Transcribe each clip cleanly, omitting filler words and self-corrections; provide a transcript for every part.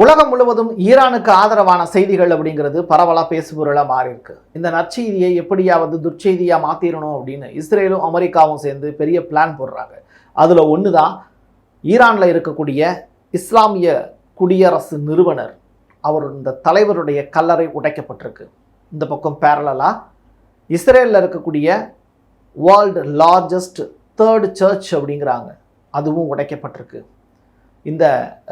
உலகம் முழுவதும் ஈரானுக்கு ஆதரவான செய்திகள் அப்படிங்கிறது பரவலாக பேசுபொருளாக மாறி இருக்கு. இந்த நற்செய்தியை எப்படியாவது துர்ச்செய்தியாக மாற்றிடணும் அப்படின்னு இஸ்ரேலும் அமெரிக்காவும் சேர்ந்து பெரிய பிளான் போடுறாங்க. அதில் ஒன்று தான் ஈரானில் இருக்கக்கூடிய இஸ்லாமிய குடியரசு நிறுவனர் இந்த தலைவருடைய கல்லறை உடைக்கப்பட்டிருக்கு. இந்த பக்கம் பேரலாக இஸ்ரேலில் இருக்கக்கூடிய வேர்ல்டு லார்ஜஸ்ட் தேர்ட் சர்ச் அப்படிங்கிறாங்க, அதுவும் உடைக்கப்பட்டிருக்கு. இந்த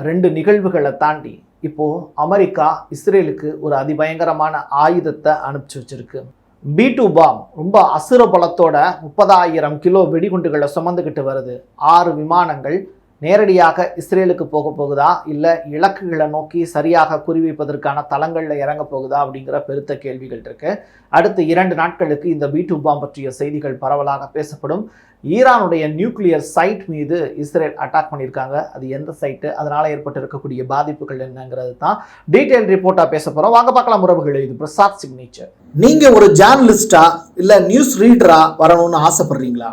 ரெண்டு நிகழ்வுகளை தாண்டி இப்போது அமெரிக்கா இஸ்ரேலுக்கு ஒரு அதிபயங்கரமான ஆயுதத்தை அனுப்பிச்சு வச்சிருக்கு. B2 பாம் ரொம்ப அசுர பலத்தோட 30,000 கிலோ வெடிகுண்டுகளை சுமந்துக்கிட்டு வருது. 6 விமானங்கள் நேரடியாக இஸ்ரேலுக்கு போக போகுதா, இல்லை இலக்குகளை நோக்கி சரியாக குறிவைப்பதற்கான தளங்களில் இறங்க போகுதா அப்படிங்கிற பெருத்த கேள்விகள் இருக்கு. அடுத்த 2 நாட்களுக்கு இந்த B2 பாம் பற்றிய செய்திகள் பரவலாக பேசப்படும். ஈரானுடைய நியூக்ளியர் சைட் மீது இஸ்ரேல் அட்டாக் பண்ணியிருக்காங்க. அது எந்த சைட்டு, அதனால் ஏற்பட்டு இருக்கக்கூடிய பாதிப்புகள் என்னங்கிறது தான் டீட்டெயில் ரிப்போர்ட்டாக பேச போகிறோம். வாங்க பார்க்கலாம் உறவுகளே. இது பிரசாத் சிக்னேச்சர். நீங்கள் ஒரு ஜேர்னலிஸ்டா இல்லை நியூஸ் ரீடரா வரணும்னு ஆசைப்படுறீங்களா?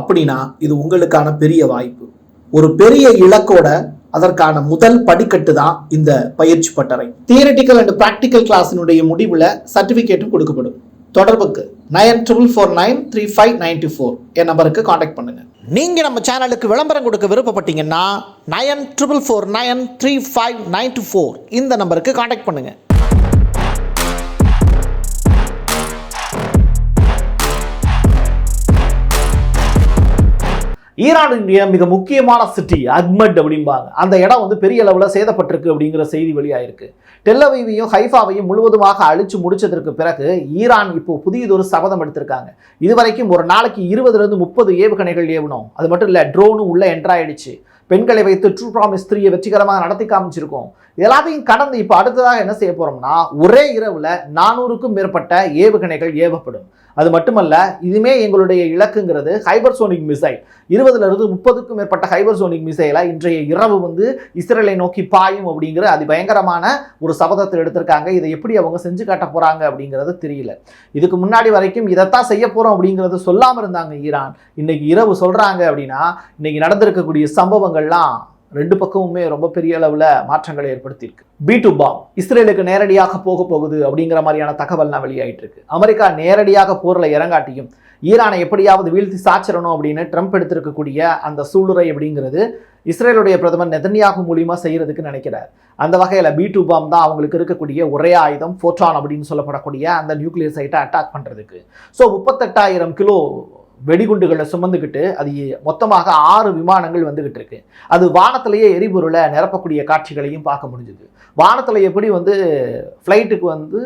அப்படின்னா இது உங்களுக்கான பெரிய வாய்ப்பு. ஒரு பெரிய இலக்கோட அதற்கான முதல் படிக்கட்டு தான் இந்த பயிற்சி பட்டறை. தியரிட்டிக்கல் அண்ட் பிராக்டிக்கல் கிளாஸினுடைய முடிவில் சர்டிஃபிகேட்டும் கொடுக்கப்படும். தொடர்புக்கு 94493594 என் நம்பருக்கு காண்டாக்ட் பண்ணுங்க. நீங்க நம்ம சேனலுக்கு விளம்பரம் கொடுக்க விருப்பப்பட்டீங்கன்னா 94493594 இந்த நம்பருக்கு காண்டாக்ட் பண்ணுங்க. ஈரானுடைய மிக முக்கியமான சிட்டி அக்மட் அப்படிம்பாங்க. அந்த இடம் பெரிய அளவில் சேதப்பட்டிருக்கு அப்படிங்கிற செய்தி வெளியாயிருக்கு. டெல்லவீவையும் ஹைஃபாவையும் முழுவதுமாக அழிச்சு முடிச்சதற்கு பிறகு ஈரான் இப்போ புதியதொரு சபதம் எடுத்திருக்காங்க. இதுவரைக்கும் ஒரு நாளைக்கு 20லிருந்து 30 ஏவுகணைகள் ஏவணும். அது மட்டும் இல்லை, ட்ரோனும் உள்ள என்ட்ராயிடுச்சு. பெண்களை வைத்து ட்ரூ ப்ராமிஸ் 3 வெற்றிகரமாக நடத்தி காமிச்சிருக்கோம். எல்லாத்தையும் கடந்து இப்போ அடுத்ததாக என்ன செய்ய போறோம்னா, ஒரே இரவில் 400க்கும் மேற்பட்ட ஏவுகணைகள் ஏவப்படும். அது மட்டுமல்ல, இதுமே எங்களுடைய இலக்குங்கிறது ஹைபர்சோனிக் மிசைல். 20லிருந்து 30க்கும் மேற்பட்ட ஹைபர்சோனிக் மிசைலை இன்றைய இரவு இஸ்ரேலை நோக்கி பாயும் அப்படிங்கிற அதிபயங்கரமான ஒரு சபதத்தை எடுத்திருக்காங்க. இதை எப்படி அவங்க செஞ்சு காட்ட போறாங்க அப்படிங்கிறது தெரியல. இதுக்கு முன்னாடி வரைக்கும் இதைத்தான் செய்ய போறோம் அப்படிங்கிறது சொல்லாம இருந்தாங்க ஈரான். இன்னைக்கு இரவு சொல்றாங்க அப்படின்னா, இன்னைக்கு நடந்திருக்கக்கூடிய சம்பவங்கள்லாம் ரெண்டு பக்கமுமே ரொம்ப பெரிய அளவில் மாற்றங்களை ஏற்படுத்தியிருக்கு. B2 பாம் இஸ்ரேலுக்கு நேரடியாக போக போகுது அப்படிங்கிற மாதிரியான தகவல்லாம் வெளியாயிட்டு இருக்கு. அமெரிக்கா நேரடியாக போரில் இறங்காட்டியும் ஈரானை எப்படியாவது வீழ்த்தி சாச்சிடணும் அப்படின்னு ட்ரம்ப் எடுத்திருக்கக்கூடிய அந்த சூளுரை அப்படிங்கிறது இஸ்ரேலுடைய பிரதமர் நெதன்யாகு மூலியமா செய்யறதுக்கு நினைக்கிறார். அந்த வகையில் B2 பாம் தான் அவங்களுக்கு இருக்கக்கூடிய ஒரே ஆயுதம், ஃபோட்டான் அப்படின்னு சொல்லப்படக்கூடிய அந்த நியூக்ளியர் சைட்டை அட்டாக் பண்ணுறதுக்கு. ஸோ 38,000 கிலோ வெடிகுண்டுகளை சுமந்துக்கிட்டு அது மொத்தமாக 6 விமானங்கள் வந்துகிட்டு இருக்கு. அது வானத்திலேயே எரிபொருளை நிரப்பக்கூடிய காட்சிகளையும் பார்க்க முடிஞ்சுது. வானத்தில் எப்படி ஃப்ளைட்டுக்கு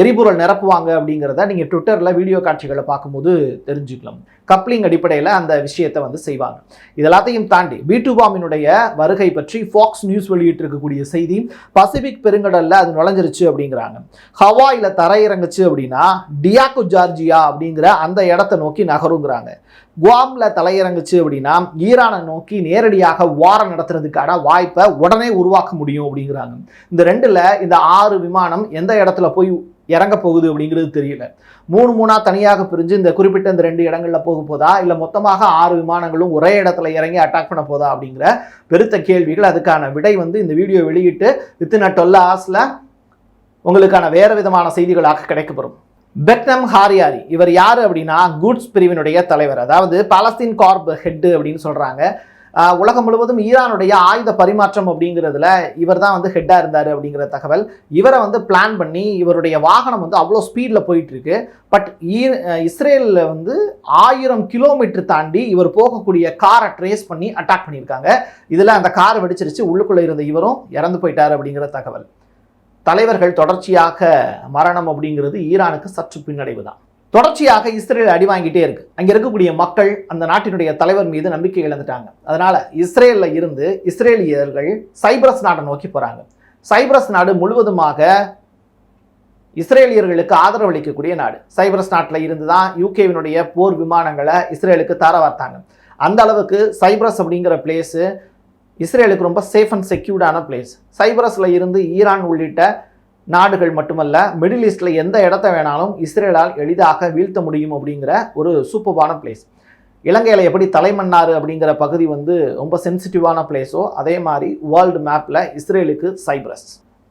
எரிபொருள் நிரப்புவாங்க அப்படிங்கிறத நீங்கள் ட்விட்டரில் வீடியோ காட்சிகளை பார்க்கும்போது தெரிஞ்சுக்கலாம். கப்ளிங் அடிப்படையில் அந்த விஷயத்தை செய்வாங்க. இதெல்லாத்தையும் தாண்டி B2 பாமினுடைய வருகை பற்றி ஃபாக்ஸ் நியூஸ் வெளியிட்டிருக்கக்கூடிய செய்தி, பசிபிக் பெருங்கடலில் அது நுழைஞ்சிருச்சு அப்படிங்கிறாங்க. ஹவாயில் தரையிறங்குச்சு அப்படின்னா டியாகோ ஜார்ஜியா அப்படிங்கிற அந்த இடத்த நோக்கி நகருங்கிறாங்க. குவாம்ல தலையிறங்குச்சு அப்படின்னா ஈரானை நோக்கி நேரடியாக வாரம் நடத்துறதுக்கான வாய்ப்பை உடனே உருவாக்க முடியும் அப்படிங்கிறாங்க. இந்த ரெண்டுல இந்த 6 விமானம் எந்த இடத்துல போய் இறங்க போகுது அப்படிங்கிறது தெரியல. 3 தனியாக பிரிஞ்சு இந்த குறிப்பிட்ட இந்த 2 இடங்கள்ல போக போதா, இல்லை மொத்தமாக 6 விமானங்களும் ஒரே இடத்துல இறங்கி அட்டாக் பண்ண போதா அப்படிங்கிற பெருத்த கேள்விகள். அதுக்கான விடை இந்த வீடியோ வெளியிட்டு வித்தின் 12 hours உங்களுக்கான வேற விதமான செய்திகளாக கிடைக்கப்படும். பெக்னம் ஹாரியாரி இவர் யாரு அப்படின்னா, குட்ஸ் பிரிவினுடைய தலைவர், அதாவது பாலஸ்தீன் கார்ப் ஹெட் அப்படின்னு சொல்றாங்க. உலகம் முழுவதும் ஈரானுடைய ஆயுத பரிமாற்றம் அப்படிங்கிறதுல இவர் தான் ஹெட்டாக இருந்தார் அப்படிங்கிற தகவல். இவரை பிளான் பண்ணி இவருடைய வாகனம் அவ்வளோ ஸ்பீடில் போயிட்டு இருக்கு. பட் இஸ்ரேலில் 1000 கிலோமீட்டர் தாண்டி இவர் போகக்கூடிய காரை ட்ரேஸ் பண்ணி அட்டாக் பண்ணியிருக்காங்க. இதில் அந்த கார் வெடிச்சிருச்சு, உள்ளுக்குள்ளே இருந்த இவரும் இறந்து போயிட்டார் அப்படிங்கிற தகவல். தலைவர்கள் தொடர்ச்சியாக மரணம் அப்படிங்கிறது ஈரானுக்கு சற்று பின்னடைவு தான். தொடர்ச்சியாக இஸ்ரேல் அடி வாங்கிட்டே இருக்கு. அங்கே இருக்கக்கூடிய மக்கள் அந்த நாட்டினுடைய தலைவர் மீது நம்பிக்கை இழந்துட்டாங்க. அதனால இஸ்ரேலில் இருந்து இஸ்ரேலியர்கள் சைப்ரஸ் நாட்டை நோக்கி போறாங்க. சைப்ரஸ் நாடு முழுவதுமாக இஸ்ரேலியர்களுக்கு ஆதரவு அளிக்கக்கூடிய நாடு. சைப்ரஸ் நாட்டில் இருந்து தான் யூகேவினுடைய போர் விமானங்களை இஸ்ரேலுக்கு தர வார்த்தாங்க. அந்த அளவுக்கு சைப்ரஸ் அப்படிங்கிற பிளேஸு இஸ்ரேலுக்கு ரொம்ப சேஃப் அண்ட் செக்யூர்டான பிளேஸ். சைப்ரஸில் இருந்து ஈரான் உள்ளிட்ட நாடுகள் மட்டுமல்ல, மிடில் ஈஸ்டில் எந்த இடத்த வேணாலும் இஸ்ரேலால் எளிதாக வீழ்த்த முடியும் அப்படிங்கிற ஒரு சூப்பர்பான பிளேஸ். இலங்கையில் எப்படி தலைமன்னார் அப்படிங்கிற பகுதி வந்து ரொம்ப சென்சிட்டிவான பிளேஸோ அதே மாதிரி வேர்ல்டு மேப்பில் இஸ்ரேலுக்கு சைப்ரஸ்.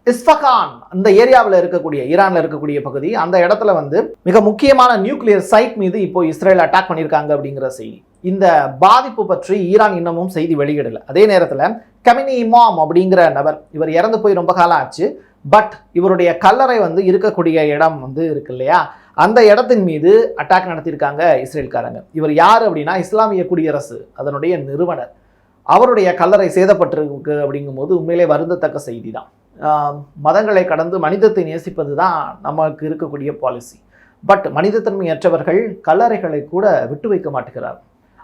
இஸ்ஃபகான் அந்த ஏரியாவில் இருக்கக்கூடிய ஈரானில் இருக்கக்கூடிய பகுதி, அந்த இடத்துல வந்து மிக முக்கியமான நியூக்ளியர் சைட் மீது இப்போ இஸ்ரேல் அட்டாக் பண்ணியிருக்காங்க அப்படிங்கிற செய்தி. இந்த பாதிப்பு பற்றி ஈரான் இன்னமும் செய்தி வெளியிடலை. அதே நேரத்தில் கமினி இமாம் அப்படிங்கிற நபர், இவர் இறந்து போய் ரொம்ப காலம் ஆச்சு. பட் இவருடைய கல்லறை வந்து இருக்கக்கூடிய இடம் வந்து இருக்கு இல்லையா, அந்த இடத்தின் மீது அட்டாக் நடத்தியிருக்காங்க இஸ்ரேல்காரங்க. இவர் யார் அப்படின்னா இஸ்லாமிய குடியரசு அதனுடைய நிறுவனர். அவருடைய கல்லறை சேதப்பட்டிருக்கு அப்படிங்கும்போது உண்மையிலே வருந்தத்தக்க செய்தி தான். மதங்களை கடந்து மனிதத்தை நேசிப்பது தான் நமக்கு இருக்கக்கூடிய பாலிசி. பட் மனிதத்தன்மையற்றவர்கள் கல்லறைகளை கூட விட்டு வைக்க மாட்டேங்கிறார்.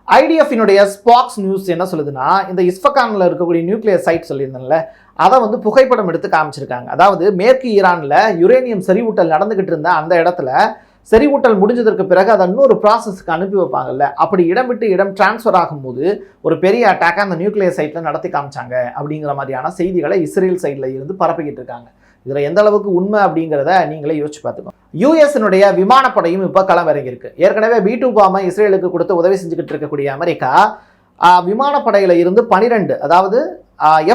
ஐடிஎஃபினுடைய ஸ்பாக்ஸ் நியூஸ் என்ன சொல்லுதுன்னா, இந்த இஸ்ஃபகானில் இருக்கக்கூடிய நியூக்ளியர் சைட் சொல்லியிருந்தேன்ல, அதை வந்து புகைப்படம் எடுத்து காமிச்சிருக்காங்க. அதாவது மேற்கு ஈரானில் யுரேனியம் செறிவூட்டல் நடந்துகிட்டு இருந்த அந்த இடத்துல செறிவூட்டல் முடிஞ்சதற்கு பிறகு அதை இன்னொரு ப்ராசஸ்க்கு அனுப்பி வைப்பாங்கல்ல, அப்படி இடம் விட்டு இடம் டிரான்ஸ்ஃபர் ஆகும்போது ஒரு பெரிய அட்டாக்கை அந்த நியூக்ளியர் சைட்டில் நடத்தி காமிச்சாங்க அப்படிங்கிற மாதிரியான செய்திகளை இஸ்ரேல் சைடில் இருந்து பரப்பிக்கிட்டு இருக்காங்க. இதில் எந்த அளவுக்கு உண்மை அப்படிங்கிறத நீங்களே யோசிச்சு பார்த்துக்கோங்க. யூஎஸ்னுடைய விமானப்படையும் இப்போ களம் இறங்கியிருக்கு. ஏற்கனவே B2 பாம்பை இஸ்ரேலுக்கு கொடுத்து உதவி செஞ்சுக்கிட்டு இருக்கக்கூடிய அமெரிக்கா விமானப்படையில் இருந்து 12, அதாவது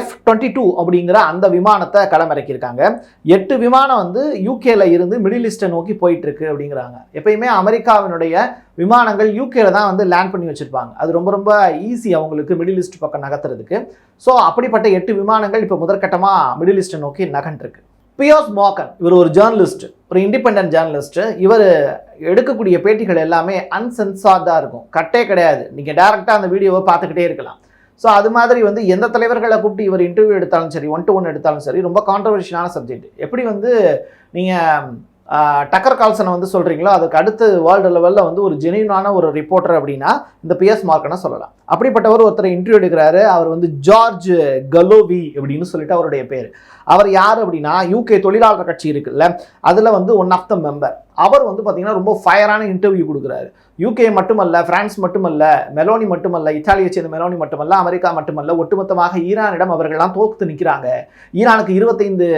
F-22 அப்படிங்கிற அந்த விமானத்தை களமிறக்கியிருக்காங்க. 8 விமானம் வந்து யூகேல இருந்து மிடில் ஈஸ்டை நோக்கி போயிட்டு இருக்கு அப்படிங்கிறாங்க. எப்பயுமே அமெரிக்காவினுடைய விமானங்கள் யூகேல தான் வந்து லேண்ட் பண்ணி வச்சிருப்பாங்க. அது ரொம்ப ரொம்ப ஈஸி அவங்களுக்கு மிடில் ஈஸ்ட் பக்கம் நகர்த்துறதுக்கு. ஸோ அப்படிப்பட்ட 8 விமானங்கள் இப்போ முதற்கட்டமாக மிடில் ஈஸ்டை நோக்கி நகன்றிருக்கு. பியோஸ் மார்கன், இவர் ஒரு ஜேர்னலிஸ்ட், ஒரு இண்டிபெண்டன்ட் ஜேர்னலிஸ்ட். இவர் எடுக்கக்கூடிய பேட்டிகள் எல்லாமே அன்சென்சார்டாக இருக்கும், கட்டே கிடையாது. நீங்கள் டேரெக்டாக அந்த வீடியோவை பார்த்துக்கிட்டே இருக்கலாம். ஸோ அது மாதிரி வந்து எந்த தலைவர்களை கூப்பிட்டு இவர் இன்டர்வியூ எடுத்தாலும் சரி, 1-to-1 எடுத்தாலும் சரி, ரொம்ப கான்ட்ரவர்ஷியலான சப்ஜெக்ட். எப்படி வந்து நீங்கள் டக்கர் கால்சனை வந்து சொல்கிறீங்களோ, அதுக்கு அடுத்து வேர்ல்டு லெவலில் வந்து ஒரு ஜெனியூனான ஒரு ரிப்போர்ட்டர் அப்படின்னா இந்த பிஎஸ் மார்க்கனை சொல்லலாம். அப்படிப்பட்டவர் ஒருத்தர் இன்டர்வியூ எடுக்கிறாரு. அவர் வந்து ஜார்ஜ் கலோவி அப்படின்னு சொல்லிட்டு அவருடைய பேர். அவர் யார் அப்படின்னா யூகே தொழிலாளர் கட்சி இருக்குல்ல, அதில் வந்து ஒன் ஆஃப் த மெம்பர். அவர் வந்து பார்த்தீங்கன்னா ரொம்ப ஃபயரான இன்டர்வியூ கொடுக்குறாரு. யூகே மட்டுமல்ல, பிரான்ஸ் மட்டுமல்ல, மெலோனி மட்டுமல்ல, இத்தாலியை சேர்ந்த மெலோனி மட்டுமல்ல, அமெரிக்கா மட்டுமல்ல, ஒட்டுமொத்தமாக ஈரானிடம் அவர்கள்லாம் தோற்று நிற்கிறாங்க. ஈரானுக்கு 25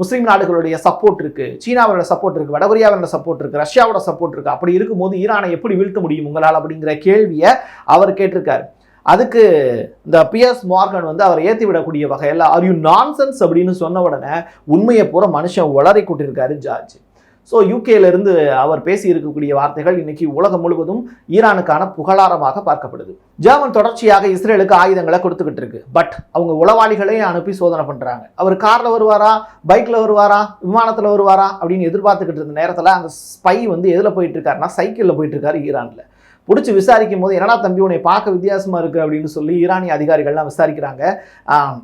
முஸ்லீம் நாடுகளுடைய சப்போர்ட் இருக்கு, சீனாவோட சப்போர்ட் இருக்கு, வடகொரியாவோட சப்போர்ட் இருக்கு, ரஷ்யாவோட சப்போர்ட் இருக்கு. அப்படி இருக்கும்போது ஈரானை எப்படி வீழ்த்த முடியும் உங்களால் அப்படிங்கிற கேள்வியை அவர் கேட்டிருக்காரு. அதுக்கு இந்த பிஎஸ் மார்கன் வந்து அவர் ஏற்றி விடக்கூடிய வகையில் ஆர் யூ நான்சென்ஸ் அப்படின்னு சொன்ன உடனே உண்மையை பூரா மனுஷன் உளறி கூட்டியிருக்காரு ஜார்ஜ். ஸோ யூகேலேருந்து அவர் பேசி இருக்கக்கூடிய வார்த்தைகள் இன்னைக்கு உலகம் முழுவதும் ஈரானுக்கான புகழாரமாக பார்க்கப்படுது. ஜெர்மன் தொடர்ச்சியாக இஸ்ரேலுக்கு ஆயுதங்களை கொடுத்துக்கிட்டு இருக்கு. பட் அவங்க உளவாளிகளையும் அனுப்பி சோதனை பண்ணுறாங்க. அவர் காரில் வருவாரா, பைக்கில் வருவாரா, விமானத்தில் வருவாரா அப்படின்னு எதிர்பார்த்துக்கிட்டு இருந்த நேரத்தில் அந்த ஸ்பை வந்து எதில் போயிட்டு இருக்காருன்னா சைக்கிளில் போயிட்டு இருக்காரு ஈரானில். பிடிச்சி விசாரிக்கும் போது என்னடா தம்பி உன்னை பார்க்க வித்தியாசமாக இருக்குது அப்படின்னு சொல்லி ஈரானிய அதிகாரிகள்லாம் விசாரிக்கிறாங்க.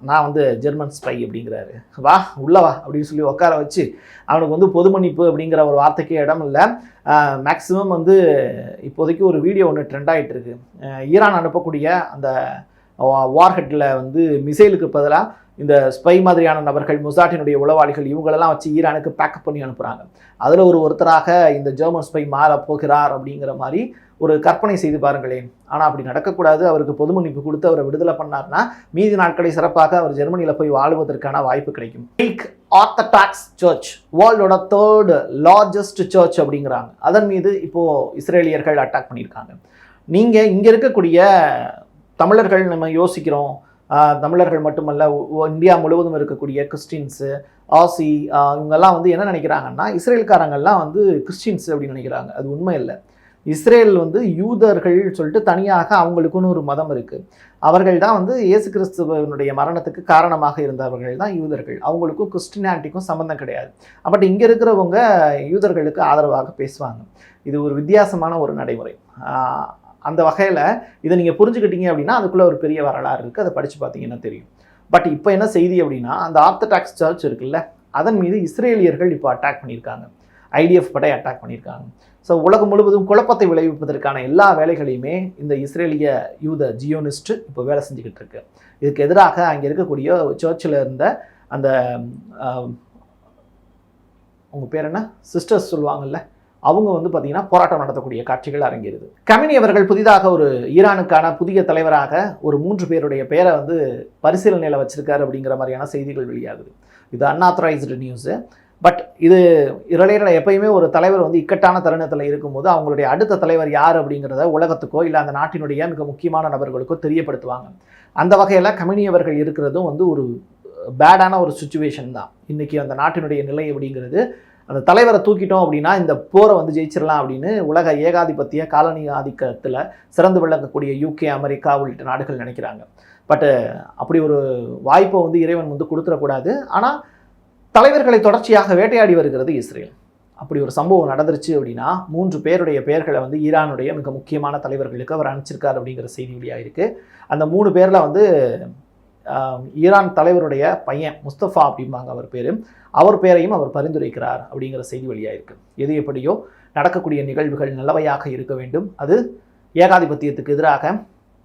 நான் வந்து ஜெர்மன் ஸ்பை அப்படிங்கிறாரு. வா உள்ளவா அப்படின்னு சொல்லி உட்கார வச்சு அவனுக்கு வந்து பொது மன்னிப்பு அப்படிங்கிற ஒரு வார்த்தைக்கே இடம் இல்லை. மேக்ஸிமம் வந்து இப்போதைக்கு ஒரு வீடியோ ஒன்று ட்ரெண்ட் ஆகிட்டு இருக்கு. ஈரான் அனுப்பக்கூடிய அந்த வார்ஹெட்டில் வந்து மிசைலுக்கு பதிலாக இந்த ஸ்பை மாதிரியான நபர்கள், முசாட்டினுடைய உளவாளிகள், இவங்களெல்லாம் வச்சு ஈரானுக்கு பேக்கப் பண்ணி அனுப்புகிறாங்க. அதில் ஒருத்தராக இந்த ஜெர்மன் ஸ்பை மாற போகிறார் அப்படிங்கிற மாதிரி ஒரு கற்பனை செய்து பாருங்களேன். ஆனால் அப்படி நடக்கக்கூடாது. அவருக்கு பொது மன்னிப்பு கொடுத்து அவரை விடுதலை பண்ணார்னா மீதி நாட்களை சிறப்பாக அவர் ஜெர்மனியில் போய் வாழுவதற்கான வாய்ப்பு கிடைக்கும். கிரீக் ஆர்த்தடாக்ஸ் சர்ச், வேர்ல்டோட 3rd லார்ஜஸ்ட் சர்ச் அப்படிங்கிறாங்க. அதன் மீது இப்போது இஸ்ரேலியர்கள் அட்டாக் பண்ணியிருக்காங்க. நீங்கள் இங்கே இருக்கக்கூடிய தமிழர்கள் நம்ம யோசிக்கிறோம், தமிழர்கள் மட்டுமல்ல இந்தியா முழுவதும் இருக்கக்கூடிய கிறிஸ்டின்ஸு, ஆசி, இவங்கெல்லாம் வந்து என்ன நினைக்கிறாங்கன்னா இஸ்ரேல்காரங்கள்லாம் வந்து கிறிஸ்டின்ஸ் அப்படின்னு நினைக்கிறாங்க. அது உண்மை இல்லை. இஸ்ரேல் வந்து யூதர்கள் சொல்லிட்டு தனியாக அவங்களுக்குன்னு ஒரு மதம் இருக்குது. அவர்கள் தான் வந்து இயேசு கிறிஸ்துவனுடைய மரணத்துக்கு காரணமாக இருந்தவர்கள் தான் யூதர்கள். அவங்களுக்கும் கிறிஸ்டியானிட்டிக்கும் சம்மந்தம் கிடையாது. பட் இங்கே இருக்கிறவங்க யூதர்களுக்கு ஆதரவாக பேசுவாங்க. இது ஒரு வித்தியாசமான ஒரு நடைமுறை. அந்த வகையில் இதை நீங்கள் புரிஞ்சுக்கிட்டீங்க அப்படின்னா அதுக்குள்ளே ஒரு பெரிய வரலாறு இருக்குது. அதை படித்து பார்த்தீங்கன்னா தெரியும். பட் இப்போ என்ன செய்தி அப்படின்னா அந்த ஆர்த்தடாக்ஸ் சர்ச் இருக்குல்ல, அதன் மீது இஸ்ரேலியர்கள் இப்போ அட்டாக் பண்ணியிருக்காங்க. ஐடிஎஃப் படை அட்டாக் பண்ணியிருக்காங்க. ஸோ உலகம் முழுவதும் குழப்பத்தை விளைவிப்பதற்கான எல்லா வேலைகளையுமே இந்த இஸ்ரேலிய யூத ஜியோனிஸ்ட் இப்போ வேலை செஞ்சுக்கிட்டு இருக்கு. இதுக்கு எதிராக அங்கே இருக்கக்கூடிய சர்ச்சில் இருந்த அந்த உங்கள் பேர் என்ன, சிஸ்டர்ஸ் சொல்லுவாங்கல்ல, அவங்க வந்து பார்த்தீங்கன்னா போராட்டம் நடத்தக்கூடிய காட்சிகள் அரங்கேறுது. கமினி அவர்கள் புதிதாக ஒரு ஈரானுக்கான புதிய தலைவராக ஒரு 3 பேருடைய பெயரை வந்து பரிசீலனையில் வச்சிருக்காரு அப்படிங்கிற மாதிரியான செய்திகள் வெளியாகுது. இது அன்ஆத்தரைஸ்டு நியூஸு. பட் இது ரிலேட்டடாக எப்பயுமே ஒரு தலைவர் வந்து இக்கட்டான தருணத்தில் இருக்கும்போது அவங்களுடைய அடுத்த தலைவர் யார் அப்படிங்கிறத உலகத்துக்கோ இல்லை அந்த நாட்டினுடைய மிக முக்கியமான நபர்களுக்கோ தெரியப்படுத்துவாங்க. அந்த வகையில் கமினி அவர்கள் இருக்கிறதும் வந்து ஒரு பேடான ஒரு சுச்சுவேஷன் தான். இன்றைக்கி அந்த நாட்டினுடைய நிலை அப்படிங்கிறது, அந்த தலைவரை தூக்கிட்டோம் அப்படின்னா இந்த போரை வந்து ஜெயிச்சிடலாம் அப்படின்னு உலக ஏகாதிபத்திய காலனி ஆதிக்கத்தில் சிறந்து விளங்கக்கூடிய UK, அமெரிக்கா உள்ளிட்ட நாடுகள் நினைக்கிறாங்க. பட்டு அப்படி ஒரு வாய்ப்பை வந்து இறைவன் வந்து கொடுத்துடக்கூடாது. ஆனால் தலைவர்களை தொடர்ச்சியாக வேட்டையாடி வருகிறது இஸ்ரேல். அப்படி ஒரு சம்பவம் நடந்துருச்சு அப்படின்னா 3 பேருடைய பெயர்களை வந்து ஈரானுடைய மிக முக்கியமான தலைவர்களுக்கு அவர் அனுப்பிச்சிருக்கார் அப்படிங்கிற செய்தி வெளியாக இருக்குது. அந்த 3 பேரில் வந்து ஈரான் தலைவருடைய பையன் முஸ்தபா அப்படிம்பாங்க அவர் பேர், அவர் பேரையும் அவர் பரிந்துரைக்கிறார் அப்படிங்கிற செய்தி வெளியாக இருக்குது. எது எப்படியோ நடக்கக்கூடிய நிகழ்வுகள் நல்லவையாக இருக்க வேண்டும். அது ஏகாதிபத்தியத்துக்கு எதிராக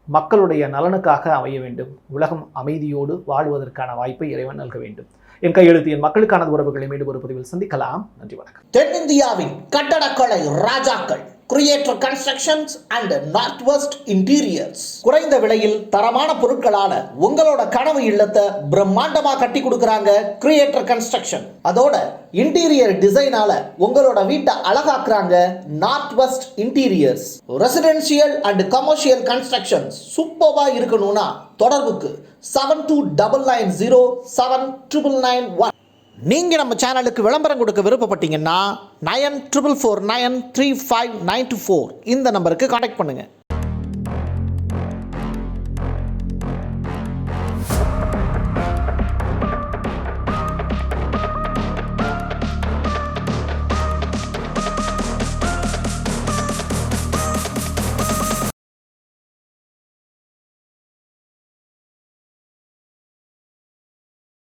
மக்களுடைய நலனுக்காக அமைய வேண்டும். உலகம் அமைதியோடு வாழ்வதற்கான வாய்ப்பை இறைவன் நல்க வேண்டும். என் கையெழுத்து என் மக்களுக்கான உறவுகளை மீண்டும் ஒரு பதிவில் சந்திக்கலாம். நன்றி, வணக்கம். தென்னிந்தியாவின் கட்டடக்கலை ராஜாக்கள் creator constructions and north west interiors. குறைந்த விலையில் தரமான பொருட்களால உங்களோட கனவு இல்லத்தை பிரம்மாண்டமா கட்டி கொடுக்கறாங்க கிரியேட்டர் கன்ஸ்ட்ரக்ஷன். அதோட இன்டீரியர் டிசைனால உங்களோட வீட்டை அழகாக்குறாங்க north west interiors. Residential and commercial constructions சூப்பர்வா இருக்கணும்னா தொடர்புக்கு 72907991. நீங்கள் நம்ம சேனலுக்கு விளம்பரம் கொடுக்க விருப்பப்பட்டீங்கன்னா 94493594 இந்த நம்பருக்கு கான்டாக்ட் பண்ணுங்கள்.